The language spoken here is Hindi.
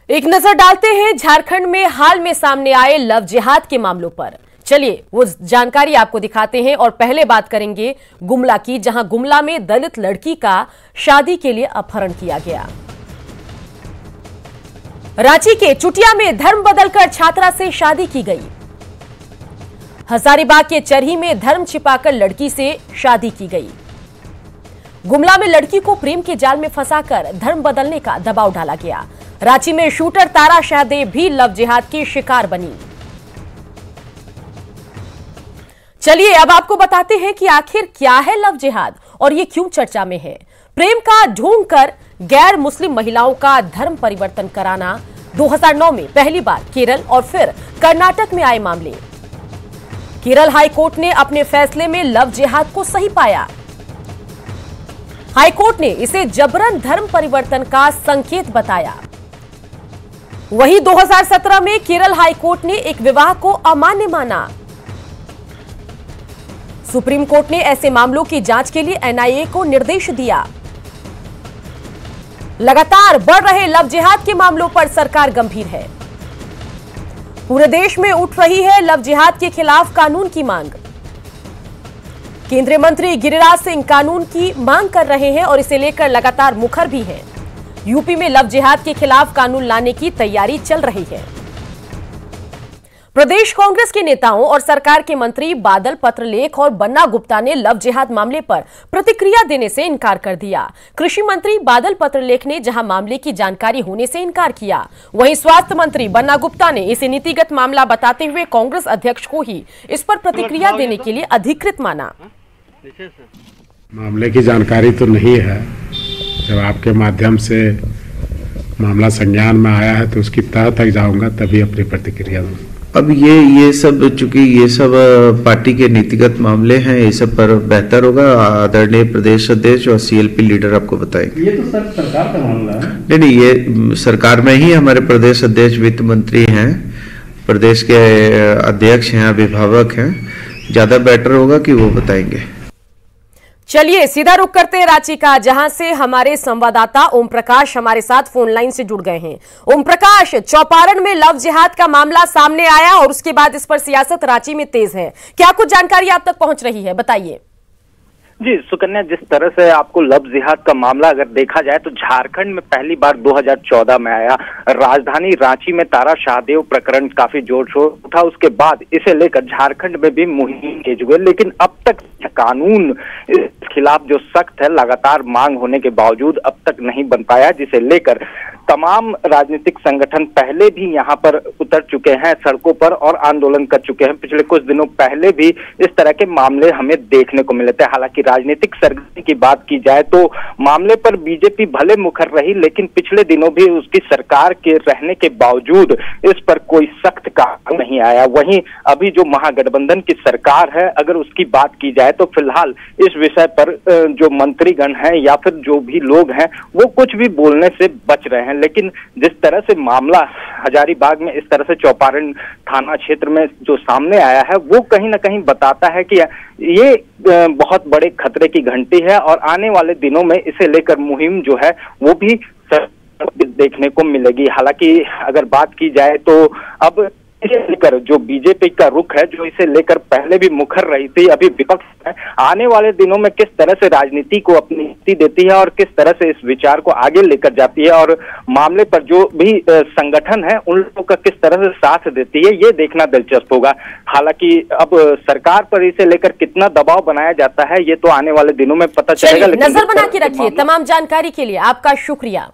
एक नजर डालते हैं झारखंड में हाल में सामने आए लव जिहाद के मामलों पर। चलिए वो जानकारी आपको दिखाते हैं और पहले बात करेंगे गुमला की, जहां गुमला में दलित लड़की का शादी के लिए अपहरण किया गया। रांची के चुटिया में धर्म बदलकर छात्रा से शादी की गई। हजारीबाग के चरही में धर्म छिपाकर लड़की से शादी की गई। गुमला में लड़की को प्रेम के जाल में फंसाकर धर्म बदलने का दबाव डाला गया। रांची में शूटर तारा शाहदेव भी लव जिहाद की शिकार बनी। चलिए अब आपको बताते हैं कि आखिर क्या है लव जिहाद और ये क्यों चर्चा में है। प्रेम का ढूंढ कर गैर मुस्लिम महिलाओं का धर्म परिवर्तन कराना 2009 में पहली बार केरल और फिर कर्नाटक में आए मामले। केरल हाईकोर्ट ने अपने फैसले में लव जिहाद को सही पाया। हाईकोर्ट ने इसे जबरन धर्म परिवर्तन का संकेत बताया। वहीं 2017 में केरल हाईकोर्ट ने एक विवाह को अमान्य माना। सुप्रीम कोर्ट ने ऐसे मामलों की जांच के लिए एनआईए को निर्देश दिया। लगातार बढ़ रहे लव जिहाद के मामलों पर सरकार गंभीर है। पूरे देश में उठ रही है लव जिहाद के खिलाफ कानून की मांग। केंद्रीय मंत्री गिरिराज सिंह कानून की मांग कर रहे हैं और इसे लेकर लगातार मुखर भी हैं। यूपी में लव जिहाद के खिलाफ कानून लाने की तैयारी चल रही है। प्रदेश कांग्रेस के नेताओं और सरकार के मंत्री बादल पत्रलेख और बन्ना गुप्ता ने लव जिहाद मामले पर प्रतिक्रिया देने से इनकार कर दिया। कृषि मंत्री बादल पत्रलेख ने जहां मामले की जानकारी होने से इनकार किया, वहीं स्वास्थ्य मंत्री बन्ना गुप्ता ने इसे नीतिगत मामला बताते हुए कांग्रेस अध्यक्ष को ही इस पर प्रतिक्रिया देने के लिए अधिकृत माना। मामले की जानकारी तो नहीं है। जब आपके माध्यम से मामला संज्ञान में आया है तो उसकी तह तक जाऊंगा तभी अपनी प्रतिक्रिया दूंगा। अब ये सब चूंकि ये सब पार्टी के नीतिगत मामले हैं, ये सब पर बेहतर होगा आदरणीय प्रदेश अध्यक्ष और सीएलपी लीडर आपको बताएंगे। ये तो सर सरकार का मामला है। नहीं, ये सरकार में ही हमारे प्रदेश अध्यक्ष वित्त मंत्री हैं, प्रदेश के अध्यक्ष हैं, अभिभावक हैं, ज्यादा बेटर होगा कि वो बताएंगे। चलिए सीधा रुख करते हैं रांची का, जहां से हमारे संवाददाता ओम प्रकाश हमारे साथ फोन लाइन से जुड़ गए हैं। ओम प्रकाश, चौपारण में लव जिहाद का मामला सामने आया और उसके बाद इस पर सियासत रांची में तेज है। क्या कुछ जानकारी आप तक पहुंच रही है, बताइए। जी सुकन्या, जिस तरह से आपको लव जिहाद का मामला अगर देखा जाए तो झारखंड में पहली बार 2014 में आया। राजधानी रांची में तारा शाहदेव प्रकरण काफी जोर शोर उठा, उसके बाद इसे लेकर झारखंड में भी मुहिम तेज हुए, लेकिन अब तक कानून इस खिलाफ जो सख्त है लगातार मांग होने के बावजूद अब तक नहीं बन पाया, जिसे लेकर तमाम राजनीतिक संगठन पहले भी यहाँ पर उतर चुके हैं सड़कों पर और आंदोलन कर चुके हैं। पिछले कुछ दिनों पहले भी इस तरह के मामले हमें देखने को मिले थे। हालांकि राजनीतिक सरगर्मी की बात की जाए तो मामले पर बीजेपी भले मुखर रही, लेकिन पिछले दिनों भी उसकी सरकार के रहने के बावजूद इस पर कोई सख्त कानून नहीं आया। वहीं अभी जो महागठबंधन की सरकार है, अगर उसकी बात की जाए तो फिलहाल इस विषय पर जो मंत्रीगण हैं या फिर जो भी लोग हैं वो कुछ भी बोलने से बच रहे हैं। लेकिन जिस तरह से मामला हजारीबाग में इस तरह से चौपारण थाना क्षेत्र में जो सामने आया है वो कहीं ना कहीं बताता है कि ये बहुत बड़े खतरे की घंटी है और आने वाले दिनों में इसे लेकर मुहिम जो है वो भी देखने को मिलेगी। हालांकि अगर बात की जाए तो अब इसे लेकर जो बीजेपी का रुख है, जो इसे लेकर पहले भी मुखर रही थी, अभी विपक्ष है, आने वाले दिनों में किस तरह से राजनीति को अपनी नीति देती है और किस तरह से इस विचार को आगे लेकर जाती है और मामले पर जो भी संगठन है उन लोगों का किस तरह से साथ देती है, ये देखना दिलचस्प होगा। हालांकि अब सरकार पर इसे लेकर कितना दबाव बनाया जाता है ये तो आने वाले दिनों में पता चलेगा। नजर बना के रखिए। तमाम जानकारी के लिए आपका शुक्रिया।